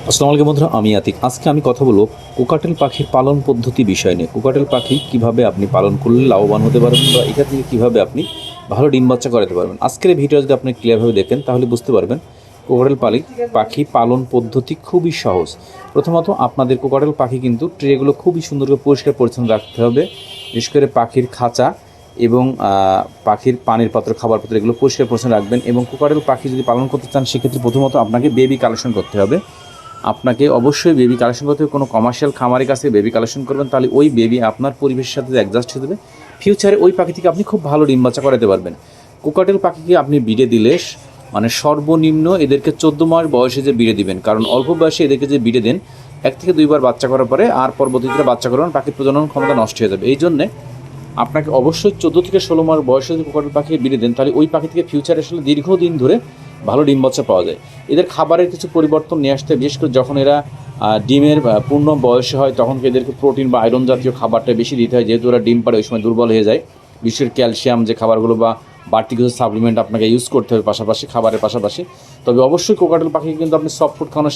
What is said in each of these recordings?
আসসালামু আলাইকুম বন্ধুরা, আমি আতিক। আজকে আমি কথা বলবো কোকাটেল পাখির পালন পদ্ধতি বিষয় নিয়ে। কোকাটেল পাখি কিভাবে আপনি পালন করলে লাভবান হতে পারবেন বা এখান থেকে কীভাবে আপনি ভালো ডিম বাচ্চা করাতে পারবেন। আজকের এই ভিডিও যদি আপনি ক্লিয়ারভাবে দেখেন তাহলে বুঝতে পারবেন কোকাটেল পাখি পালন পদ্ধতি খুবই সহজ। প্রথমত আপনাদের কোকাটেল পাখি কিন্তু ট্রেগুলো খুবই সুন্দর করে পরিষ্কার পরিচ্ছন্ন রাখতে হবে। বিশেষ করে পাখির খাঁচা এবং পাখির পানির পাত্র, খাবার পাত্র এগুলো পরিষ্কার পরিচ্ছন্ন রাখবেন। এবং কোকাটেল পাখি যদি পালন করতে চান সেক্ষেত্রে প্রথমত আপনাকে বেবি কালেকশন করতে হবে। আপনাকে অবশ্যই বেবি কালেকশন করতে হবে। কোনো কমার্শিয়াল খামারের কাছে বেবি কালেকশন করবেন, তাহলে ওই বেবি আপনার পরিবেশের সাথে অ্যাডজাস্ট হয়ে যাবে। ফিউচারে ওই পাখি থেকে আপনি খুব ভালো ডিম বাচ্চা করাতে পারবেন। কোকাটেল পাখিকে আপনি বিড়ে দিলে মানে সর্বনিম্ন এদেরকে 14 মাস বয়সে যে বিড়ে দিবেন, কারণ অল্প বয়সে এদেরকে যে বিড়ে দেন 1 থেকে 2 বার বাচ্চা করার পরে আর পরবর্তীতে বাচ্চা করানো পাখির প্রজনন ক্ষমতা নষ্ট হয়ে যাবে। এই জন্যে আপনাকে অবশ্যই 14 থেকে 16 মাস বয়সে যদি কোকাটেল পাখিকে বিড়ে দেন তাহলে ওই পাখি থেকে ফিউচারে আসলে দীর্ঘদিন ধরে ভালো ডিম বাচ্চা পাওয়া যায়। এদের খাবারের কিছু পরিবর্তন নিয়ে আসতে, বিশেষ করে যখন এরা ডিমের পূর্ণ বয়সে হয় তখন এদেরকে প্রোটিন বা আয়রন জাতীয় খাবারটা বেশি দিতে হয়, যেহেতু ওরা ডিম পাড়ে ওই সময় দুর্বল হয়ে যায়। বিশেষ করে ক্যালসিয়াম যে খাবারগুলো বা বাড়তি কিছু সাপ্লিমেন্ট আপনাকে ইউজ করতে হবে পাশাপাশি খাবারের পাশাপাশি। তবে অবশ্যই কোকাটেল পাখিকে কিন্তু আপনি সফট ফুড খাওয়ানো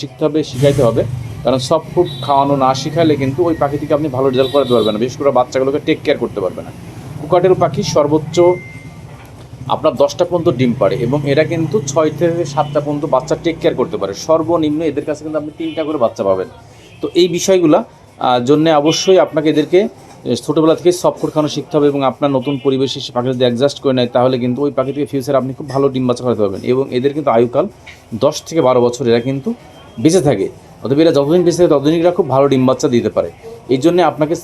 শিখাইতে হবে, কারণ সফট ফুড খাওয়ানো না শিখাইলে কিন্তু ওই পাখি থেকে আপনি ভালো রেজাল্ট করাতে পারবেন না, বিশেষ করে বাচ্চাগুলোকে টেক কেয়ার করতে পারবে না। কোকাটেল পাখি সর্বোচ্চ আপনার 10টা পর্যন্ত ডিম পাড়ে এবং এরা কিন্তু 6 থেকে 7টা পর্যন্ত বাচ্চা টেক কেয়ার করতে পারে। সর্বনিম্ন এদের কাছে কিন্তু আপনি 3টা করে বাচ্চা পাবেন। তো এই বিষয়গুলো জন্যে অবশ্যই আপনাকে এদেরকে ছোটোবেলা থেকে সফট ফুড খাওয়ানো শিখতে হবে এবং আপনার নতুন পরিবেশে সে পাখি যদি অ্যাডজাস্ট করে নেয় তাহলে কিন্তু ওই পাখি থেকে ফিউচারে আপনি খুব ভালো ডিম বাচ্চা করাতে পারবেন। এবং এদের কিন্তু আয়ুকাল 10 থেকে 12 বছর এরা কিন্তু বেঁচে থাকে। অতএব এরা যতদিন বেঁচে থাকে ততদিন এরা খুব ভালো ডিম বাচ্চা দিতে পারে। এই জন্যে আপনাকে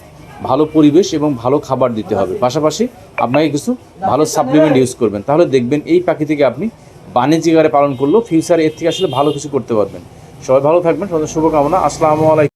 ভালো পরিবেশ এবং ভালো খাবার দিতে হবে, পাশাপাশি আপনাকে কিছু ভালো সাপ্লিমেন্ট ইউজ করবেন। তাহলে দেখবেন এই পাখি থেকে আপনি বাণিজ্যিক আকারে পালন করলেও ফিউচারে এর থেকে আসলে ভালো কিছু করতে পারবেন। সবাই ভালো থাকবেন, সবাই শুভকামনা। আসসালামু আলাইকুম।